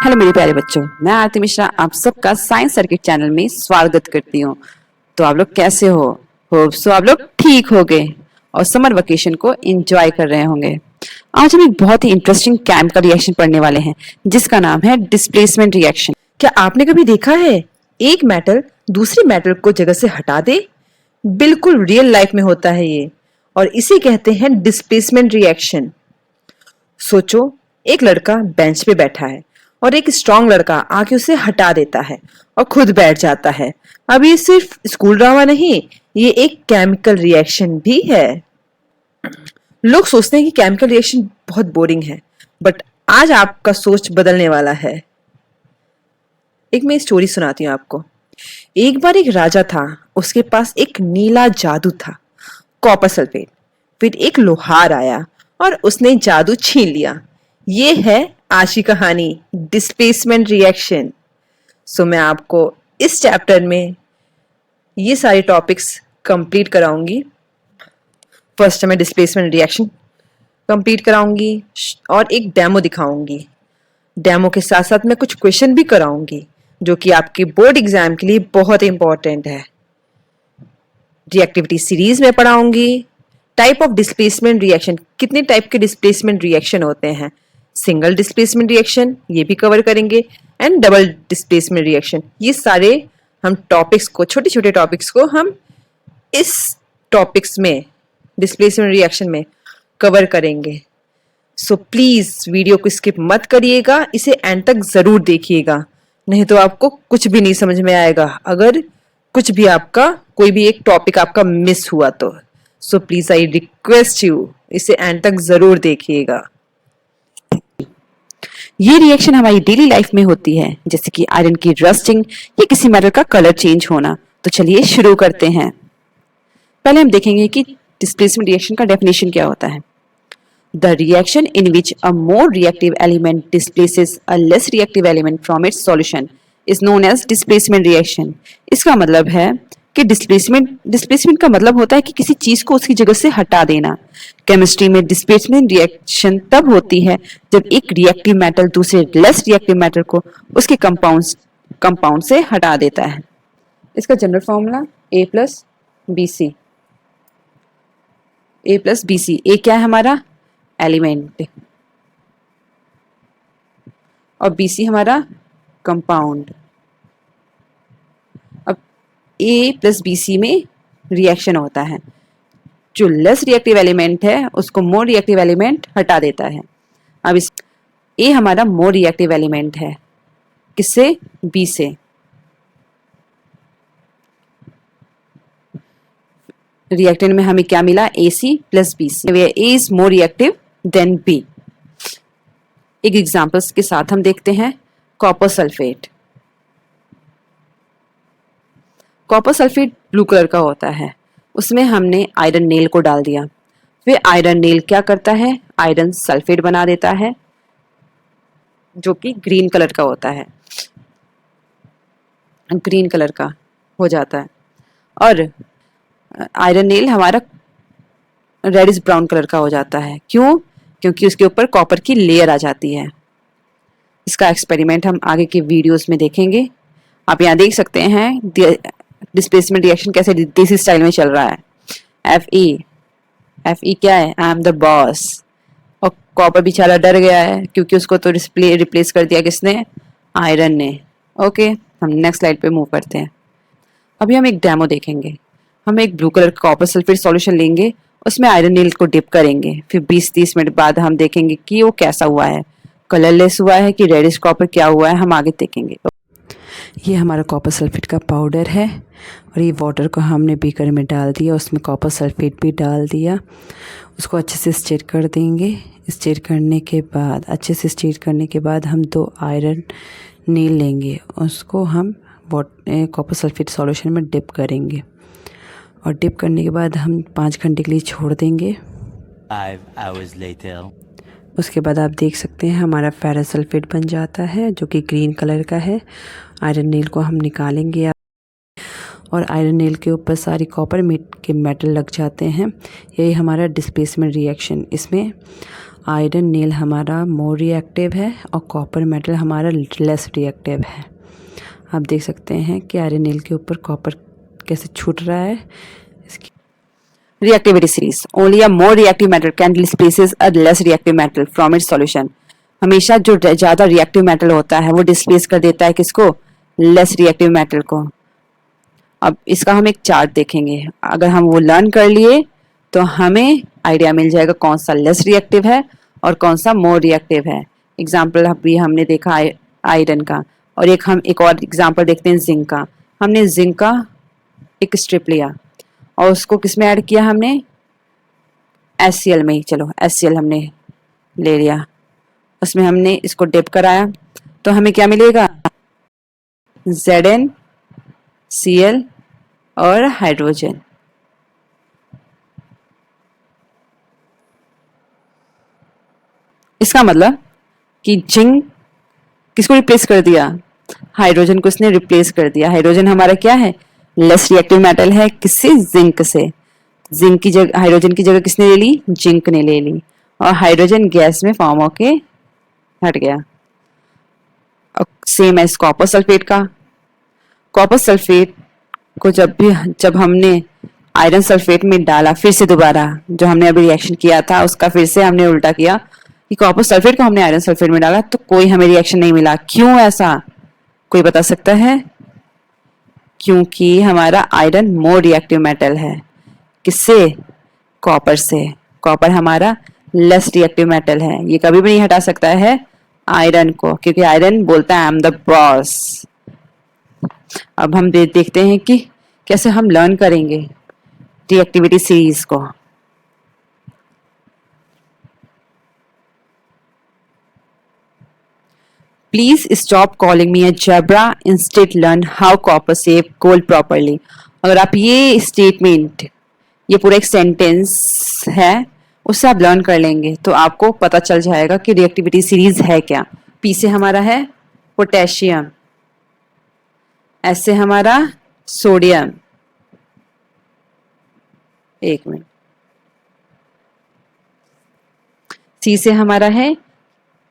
Hello मेरे प्यारे बच्चों, मैं आरती मिश्रा आप सबका साइंस सर्किट चैनल में स्वागत करती हूँ। तो आप लोग कैसे हो? होप सो आप लोग ठीक हो गए और समर वेकेशन को एंजॉय कर रहे होंगे। आज हम एक बहुत ही इंटरेस्टिंग केमिकल रिएक्शन पढ़ने वाले हैं जिसका नाम है डिस्प्लेसमेंट रिएक्शन। क्या आपने कभी देखा है एक मेटल दूसरी मेटल को जगह से हटा दे? बिल्कुल रियल लाइफ में होता है ये, और इसे कहते हैं डिस्प्लेसमेंट रिएक्शन। सोचो, एक लड़का बेंच पे बैठा है और एक स्ट्रांग लड़का आके उसे हटा देता है और खुद बैठ जाता है। अब ये सिर्फ स्कूल ड्रामा नहीं, ये एक केमिकल रिएक्शन भी है। लोग सोचते हैं कि केमिकल रिएक्शन बहुत बोरिंग है, बट आज आपका सोच बदलने वाला है। एक मैं स्टोरी सुनाती हूँ आपको। एक बार एक राजा था, उसके पास एक नीला जादू था, कॉपर सल्फेट। फिर एक लोहार आया और उसने जादू छीन लिया। ये है आज की कहानी, डिस्प्लेसमेंट रिएक्शन। सो मैं आपको इस चैप्टर में ये सारे टॉपिक्स कंप्लीट कराऊंगी। फर्स्ट मैं डिस्प्लेसमेंट रिएक्शन कंप्लीट कराऊंगी और एक डेमो दिखाऊंगी। डेमो के साथ साथ मैं कुछ क्वेश्चन भी कराऊंगी जो कि आपके बोर्ड एग्जाम के लिए बहुत इंपॉर्टेंट है। रिएक्टिविटी सीरीज में पढ़ाऊंगी। टाइप ऑफ डिस्प्लेसमेंट रिएक्शन, कितने टाइप के डिस्प्लेसमेंट रिएक्शन होते हैं, सिंगल डिस्प्लेसमेंट रिएक्शन ये भी कवर करेंगे, एंड डबल डिस्प्लेसमेंट रिएक्शन। ये सारे हम टॉपिक्स को, छोटे छोटे टॉपिक्स को हम इस टॉपिक्स में, डिस्प्लेसमेंट रिएक्शन में कवर करेंगे। सो प्लीज वीडियो को स्किप मत करिएगा, इसे एंड तक जरूर देखिएगा, नहीं तो आपको कुछ भी नहीं समझ में आएगा अगर कुछ भी आपका, कोई भी एक टॉपिक आपका मिस हुआ तो। So please I request you, इसे एंड तक जरूर देखिएगा। ये रिएक्शन हमारी डेली लाइफ में होती है, जैसे कि आयरन की रस्टिंग या किसी मेटल का कलर चेंज होना। तो चलिए शुरू करते हैं। पहले हम देखेंगे कि डिस्प्लेसमेंट रिएक्शन का डेफिनेशन क्या होता है। The reaction in which a more reactive element displaces a less reactive element from its solution is known as displacement reaction. इसका मतलब है कि डिस्प्लेसमेंट का मतलब होता है कि किसी चीज को उसकी जगह से हटा देना। केमिस्ट्री में डिस्प्लेसमेंट रिएक्शन तब होती है जब एक रिएक्टिव मेटल दूसरे लेस रिएक्टिव मेटल को उसके कंपाउंड से हटा देता है। इसका general formula A plus B C. A plus B C, A क्या है हमारा एलिमेंट और BC हमारा कंपाउंड। अब A प्लस BC में रिएक्शन होता है, जो लेस रिएक्टिव एलिमेंट है उसको मोर रिएक्टिव एलिमेंट हटा देता है। अब इस A हमारा मोर रिएक्टिव एलिमेंट है, किससे? B से। रिएक्टेंट में हमें क्या मिला? AC plus BC, where A is more reactive than B। एक एग्जांपल्स के साथ हम देखते हैं। Copper sulphate. Copper sulphate blue colour का होता है, उसमें हमने आयरन नेल को डाल दिया। फिर आयरन नेल क्या करता है? आयरन सल्फेट बना देता है जो कि ग्रीन कलर का होता है, ग्रीन कलर का हो जाता है। और आयरन नेल हमारा रेडिश ब्राउन कलर का हो जाता है। क्यों? क्योंकि उसके ऊपर कॉपर की लेयर आ जाती है। इसका एक्सपेरिमेंट हम आगे के वीडियोस में देखेंगे। आप यहाँ देख सकते हैं डिस्प्लेसमेंट रिएक्शन कैसे देसी स्टाइल में चल रहा है। एफ ई क्या है? I am the boss. और कॉपर बेचारा डर गया है क्योंकि उसको तो रिप्लेस कर दिया किसने? आयरन ने। ओके, हम नेक्स्ट स्लाइड पे मूव करते हैं। अभी हम एक डेमो देखेंगे। हम एक ब्लू कलर का कॉपर सल्फेट सॉल्यूशन लेंगे, उसमें आयरन नील को डिप करेंगे। फिर 20-30 मिनट बाद हम देखेंगे कि वो कैसा हुआ है, कलरलेस हुआ है कि रेडिश कॉपर क्या हुआ है, हम आगे देखेंगे। ये हमारा कॉपर सल्फेट का पाउडर है और ये वाटर को हमने बीकर में डाल दिया, उसमें कॉपर सल्फेट भी डाल दिया। उसको अच्छे से स्टिर कर देंगे। स्टिर करने के बाद, अच्छे से स्टिर करने के बाद हम 2 आयरन नील लेंगे, उसको हम कॉपर सल्फेट सॉल्यूशन में डिप करेंगे और डिप करने के बाद हम 5 घंटे के लिए छोड़ देंगे। 5 hours later. उसके बाद आप देख सकते हैं हमारा फेरस सल्फेट बन जाता है जो कि ग्रीन कलर का है। आयरन नेल को हम निकालेंगे और आयरन नेल के ऊपर सारी कॉपर के मेटल लग जाते हैं। यही हमारा डिस्प्लेसमेंट रिएक्शन। इसमें आयरन नील हमारा मोर रिएक्टिव है और कॉपर मेटल हमारा लेस रिएक्टिव है। आप देख सकते हैं कि आयरन नील के ऊपर कॉपर कैसे छूट रहा है। इसकी reactivity series, only a more reactive metal can displaces a less reactive metal from its solution। हमेशा जो ज़्यादा रिएक्टिव मेटल होता है वो डिस्प्लेस कर देता है किसको, लेस रिएक्टिव मेटल को। अब इसका हम एक चार्ट देखेंगे, अगर हम वो लर्न कर लिए तो हमें आइडिया मिल जाएगा कौन सा लेस रिएक्टिव है और कौन सा मोर रिएक्टिव है। एग्जाम्पल अभी हमने देखा आयरन का, और एक और एग्जाम्पल देखते हैं जिंक का। हमने जिंक का एक स्ट्रिप लिया और उसको किस में ऐड किया हमने, HCl में ही। चलो HCl हमने ले लिया, उसमें हमने इसको डिप कराया तो हमें क्या मिलेगा, ZnCl और हाइड्रोजन। इसका मतलब कि जिंक किसको रिप्लेस कर दिया, हाइड्रोजन को इसने रिप्लेस कर दिया। हाइड्रोजन हमारा क्या है, लेस रिएक्टिव मेटल है, किससे, जिंक से। जिंक की जगह हाइड्रोजन की जगह किसने ले ली, जिंक ने ले ली, और हाइड्रोजन गैस में फॉर्म होके हट गया। और सेम है कॉपर सल्फेट का। कॉपर सल्फेट को जब हमने आयरन सल्फेट में डाला, फिर से दोबारा जो हमने अभी रिएक्शन किया था उसका फिर से हमने उल्टा किया कि कॉपर सल्फेट को हमने आयरन सल्फेट में डाला तो कोई हमें रिएक्शन नहीं मिला। क्यों ऐसा, कोई बता सकता है? क्योंकि हमारा आयरन मोर रिएक्टिव मेटल है, किससे, कॉपर से। कॉपर हमारा लेस रिएक्टिव मेटल है, ये कभी भी नहीं हटा सकता है आयरन को, क्योंकि आयरन बोलता है आई एम द बॉस। अब हम देखते हैं कि कैसे हम लर्न करेंगे रिएक्टिविटी सीरीज को। Please stop calling me a zebra, instead learn how copper save gold properly. अगर आप ये स्टेटमेंट, ये पूरा एक सेंटेंस है, उससे आप लर्न कर लेंगे तो आपको पता चल जाएगा कि रिएक्टिविटी सीरीज है क्या। पी से हमारा है पोटेशियम, एस से हमारा सोडियम, एक मिनट, सी से हमारा है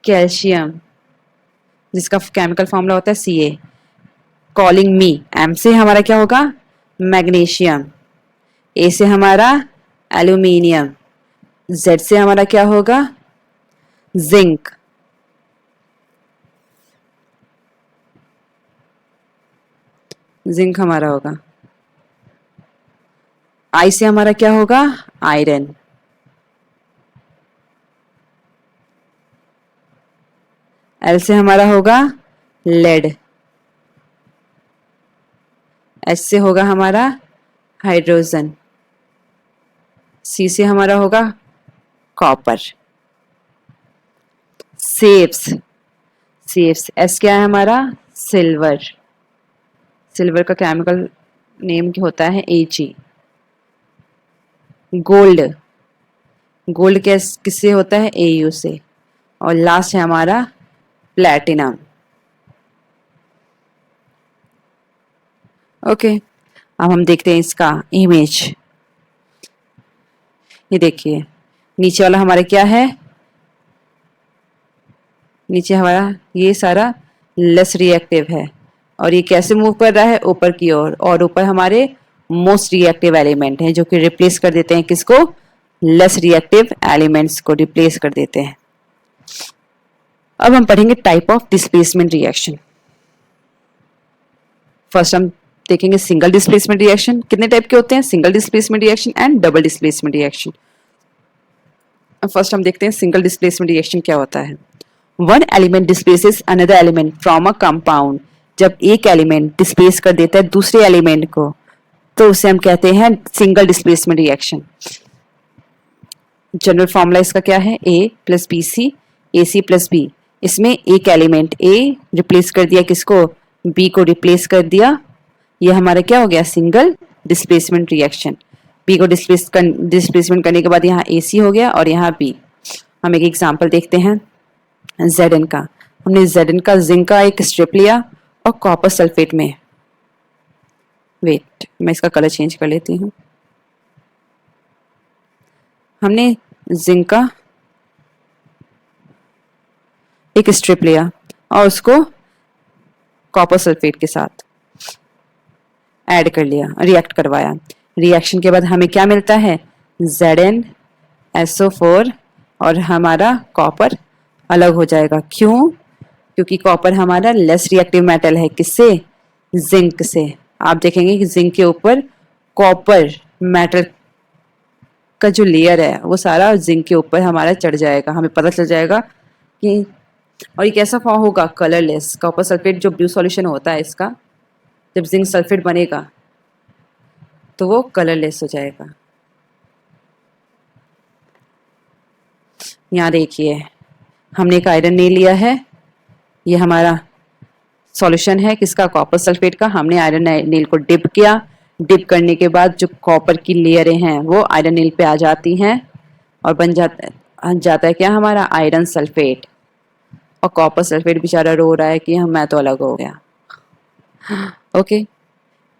कैल्शियम जिसका केमिकल फॉर्मूला होता है Ca। कॉलिंग मी, एम से हमारा क्या होगा, मैग्नीशियम। ए से हमारा एल्यूमिनियम। जेड से हमारा क्या होगा, जिंक। जिंक हमारा होगा। आई से हमारा क्या होगा, आयरन। एल से हमारा होगा लेड। एच से होगा हमारा हाइड्रोजन। सी से हमारा होगा कॉपर। सेव्स, सेव्स एस क्या है हमारा, सिल्वर। सिल्वर का केमिकल नेम क्या होता है, Ag। गोल्ड, गोल्ड किससे होता है, Au से। और लास्ट है हमारा प्लैटिनम। ओके, अब हम देखते हैं इसका इमेज। ये देखिए नीचे वाला हमारा क्या है, नीचे हमारा ये सारा लेस रिएक्टिव है और ये कैसे मूव कर रहा है, ऊपर की ओर। और ऊपर हमारे मोस्ट रिएक्टिव एलिमेंट हैं जो कि रिप्लेस कर देते हैं किसको, लेस रिएक्टिव एलिमेंट्स को रिप्लेस कर देते हैं। अब हम पढ़ेंगे type of displacement reaction. First हम देखेंगे सिंगल डिस्प्लेसमेंट रिएक्शन। कितने टाइप के होते हैं, single displacement reaction and double displacement reaction. First हम देखते हैं सिंगल डिस्प्लेसमेंट रिएक्शन क्या होता है। One element displaces another element from a compound. जब एक एलिमेंट डिस्प्लेस कर देता है दूसरे एलिमेंट को तो उसे हम कहते हैं single displacement reaction. General formula इसका क्या है, A plus B C, A C plus B. इसमें एक एलिमेंट A रिप्लेस कर दिया किसको, B को रिप्लेस कर दिया, ये हमारा क्या हो गया, सिंगल डिस्प्लेसमेंट रिएक्शन। B को डिस्प्लेसमेंट करने के बाद यहाँ AC हो गया और यहाँ B। हम एक एग्जांपल देखते हैं Zn का। हमने Zn का जिंक का एक स्ट्रिप लिया और कॉपर सल्फेट में, वेट मैं इसका कलर चेंज कर लेती हूँ। हमने जिंक का एक स्ट्रिप लिया और उसको कॉपर सल्फेट के साथ ऐड कर लिया, रिएक्ट करवाया। रिएक्शन के बाद हमें क्या मिलता है, ZnSO4 और हमारा कॉपर अलग हो जाएगा। क्यों? क्योंकि कॉपर हमारा लेस रिएक्टिव मेटल है। किससे? जिंक से। आप देखेंगे कि जिंक के ऊपर कॉपर मेटल का जो लेयर है वो सारा जिंक के ऊपर हमारा चढ़ जाएगा। हमें पता चल जाएगा कि, और ये कैसा फॉर्म होगा, कलरलेस। कॉपर सल्फेट जो ब्लू सॉल्यूशन होता है इसका, जब जिंक सल्फेट बनेगा तो वो कलरलेस हो जाएगा। यहाँ देखिए हमने एक आयरन नील लिया है, ये हमारा सॉल्यूशन है किसका, कॉपर सल्फेट का। हमने आयरन नील को डिप किया, डिप करने के बाद जो कॉपर की लेयरें हैं वो आयरन नील पे आ जाती हैं और बन जाता है क्या, हमारा आयरन सल्फेट। और कॉपर सल्फेट बेचारा रो रहा है कि मैं तो अलग हो गया। ओके,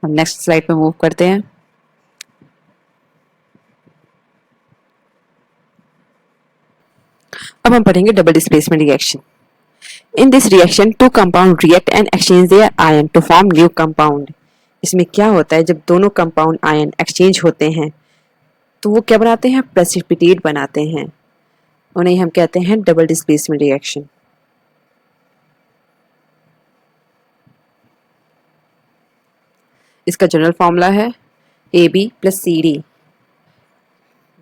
हम नेक्स्ट स्लाइड पे मूव करते हैं। अब हम पढ़ेंगे double displacement reaction. In this reaction two compound react and exchange their ion to form new compound. इसमें क्या होता है, जब दोनों कंपाउंड आयन एक्सचेंज होते हैं तो वो क्या बनाते हैं, प्रेसिपिटेट बनाते हैं। उन्हें हम कहते हैं डबल डिस्प्लेसमेंट रिएक्शन। इसका जनरल फॉर्मूला है AB प्लस CD।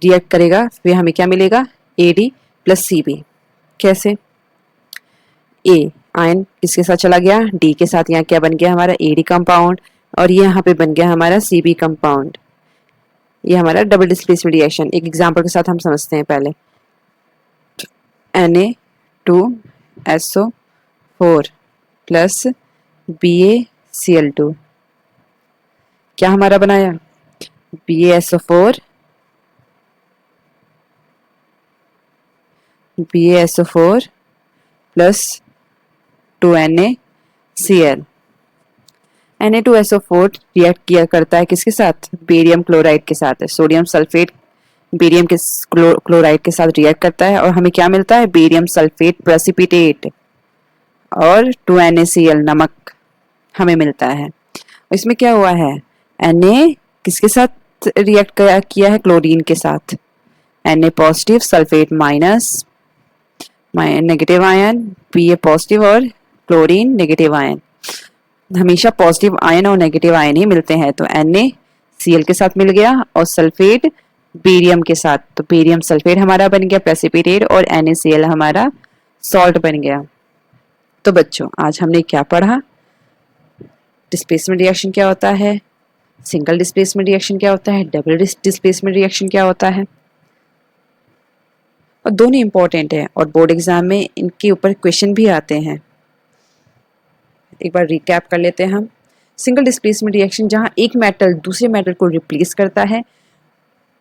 रिएक्ट करेगा फिर हमें क्या मिलेगा, AD प्लस CB। कैसे? A आयन किसके साथ चला गया, D के साथ। यहाँ क्या बन गया, हमारा AD कंपाउंड, और ये यहाँ पे बन गया हमारा CB कंपाउंड। ये हमारा डबल डिस्प्लेसमेंट रिएक्शन। एक एग्जांपल के साथ हम समझते हैं पहले। Na2SO4 प्लस BaCl2 क्या हमारा बनाया, BaSO4 plus 2NaCl। Na2SO4 react किया करता है किसके साथ, बेरियम क्लोराइड के साथ। सोडियम सल्फेट बेरियम के क्लोराइड के साथ रिएक्ट करता है और हमें क्या मिलता है, बेरियम सल्फेट प्रेसिपिटेट और 2NaCl नमक हमें मिलता है। इसमें क्या हुआ है, Na किसके साथ रिएक्ट किया है, क्लोरीन के साथ। Na positive, sulphate minus, negative ion, Ba positive और क्लोरीन नेगेटिव आयन। हमेशा पॉजिटिव आयन और नेगेटिव आयन ही मिलते हैं। तो NaCl के साथ मिल गया और सल्फेट बेरियम के साथ, तो बेरियम सल्फेट हमारा बन गया प्रेसिपिटेट और NaCl हमारा सॉल्ट बन गया। तो बच्चों आज हमने क्या पढ़ा, डिस्प्लेसमेंट रिएक्शन क्या होता है, सिंगल डिस्प्लेसमेंट रिएक्शन क्या होता है, डबल डिस्प्लेसमेंट रिएक्शन क्या होता है। और दोनों इंपॉर्टेंट है और बोर्ड एग्जाम में इनके ऊपर क्वेश्चन भी आते हैं। एक बार रिकैप कर लेते हैं हम। सिंगल डिस्प्लेसमेंट रिएक्शन जहां एक मेटल दूसरे मेटल को रिप्लेस करता है,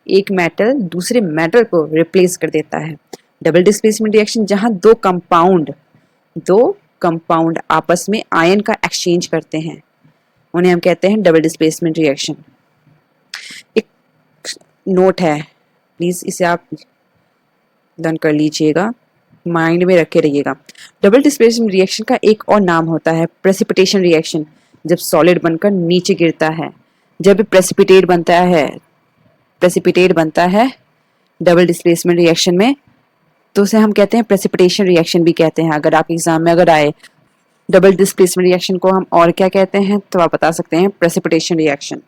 एक मेटल दूसरे मेटल को रिप्लेस कर देता है। डबल डिस्प्लेसमेंट रिएक्शन जहां दो कंपाउंड आपस में आयन का एक्सचेंज करते हैं, उन्हें हम कहते हैं डबल डिस्प्लेसमेंट रिएक्शन। एक नोट है, प्लीज इसे आप लर्न कर लीजिएगा, माइंड में रखे रहिएगा। डबल डिस्प्लेसमेंट रिएक्शन का एक और नाम होता है प्रेसिपिटेशन रिएक्शन, जब सॉलिड बनकर नीचे गिरता है। जब प्रेसिपिटेट बनता है डबल डिस्प्लेसमेंट रिएक्शन में, तो उसे हम कहते हैं प्रेसिपिटेशन रिएक्शन भी कहते हैं। अगर आप एग्जाम में अगर आए डबल डिस्प्लेसमेंट रिएक्शन को हम और क्या कहते हैं, तो आप बता सकते हैं प्रेसिपिटेशन रिएक्शन।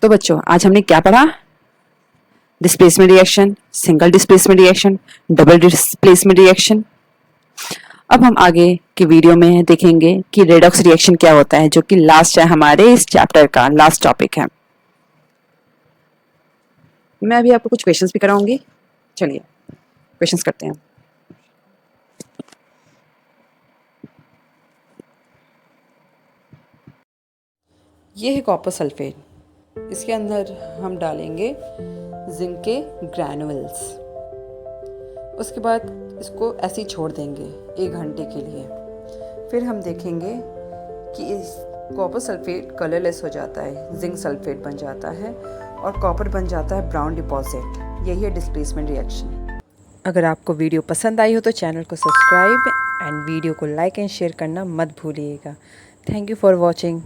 तो बच्चों आज हमने क्या पढ़ा, displacement reaction, single displacement reaction, double displacement reaction. अब हम आगे के वीडियो में देखेंगे कि रेडॉक्स रिएक्शन क्या होता है, जो कि लास्ट है हमारे इस चैप्टर का, लास्ट टॉपिक है। मैं अभी आपको कुछ क्वेश्चंस भी कराऊंगी, चलिए क्वेश्चंस करते हैं। ये है कॉपर सल्फेट, इसके अंदर हम डालेंगे जिंक के ग्रैनुअल्स। उसके बाद इसको ऐसे ही छोड़ देंगे 1 घंटे के लिए। फिर हम देखेंगे कि इस कॉपर सल्फेट कलरलेस हो जाता है, जिंक सल्फेट बन जाता है और कॉपर बन जाता है ब्राउन डिपॉजिट। यही है डिस्प्लेसमेंट रिएक्शन। अगर आपको वीडियो पसंद आई हो तो चैनल को सब्सक्राइब एंड वीडियो को लाइक एंड शेयर करना मत भूलिएगा। Thank you for watching.